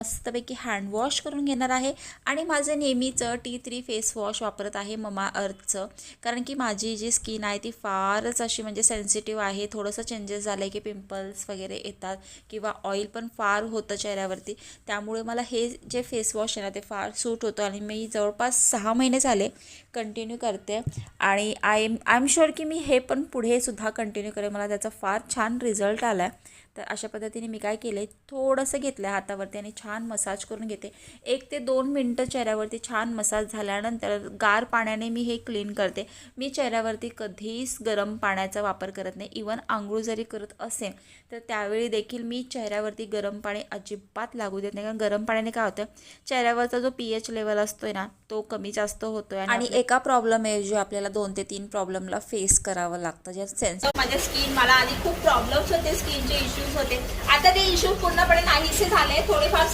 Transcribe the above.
मस्तपैकी hand wash करून घेणार आहे आणि माझं नेहमीचं T3 फेस वॉश वापरत आहे ममाअर्थचं. कारण की माझी जी स्किन आहे ती फारच अशी म्हणजे सेन्सिटिव्ह आहे. थोडंसं चेंजेस झालं आहे की पिंपल्स वगैरे येतात किंवा ऑइल पण फार होतं चेहऱ्यावरती. त्यामुळे मला हे जे फेस वॉश आहे ना ते फार सूट होतं आणि मी जवळपास 6 महिने झाले कंटिन्यू करते आणि आय एम शुअर की मी हे पण पुढे सुद्धा कंटिन्यू करेन. मला त्याचा फार छान रिझल्ट आला आहे. तर अशा पद्धतीने मी काय केलं आहे, थोडंसं घेतलं आहे हातावरती आणि छान मसाज करून घेते. 1 ते 2 मिनटं चेहऱ्यावरती छान मसाज झाल्यानंतर गार पाण्याने मी हे क्लीन करते. मी चेहऱ्यावरती कधीच गरम पाण्याचा वापर करत नाही. इवन आंघोळ जरी करत असेल तर त्यावेळी देखील मी चेहऱ्यावरती गरम पाणी अजिबात लागू देत नाही. कारण गरम पाण्याने काय होतं, चेहऱ्यावरचा जो pH लेवल असतोय ना तो कमी जास्त होतोय आणि एका प्रॉब्लेम ऐवजी आपल्याला 2 ते 3 प्रॉब्लेमला फेस करावं लागतं. जे माझ्या स्किन मला आधी खूप प्रॉब्लेम्स होते, स्किनचे इश्यूज होते. आता ते इश्यू पूर्णपणे नाहीसे झाले. थोडेफार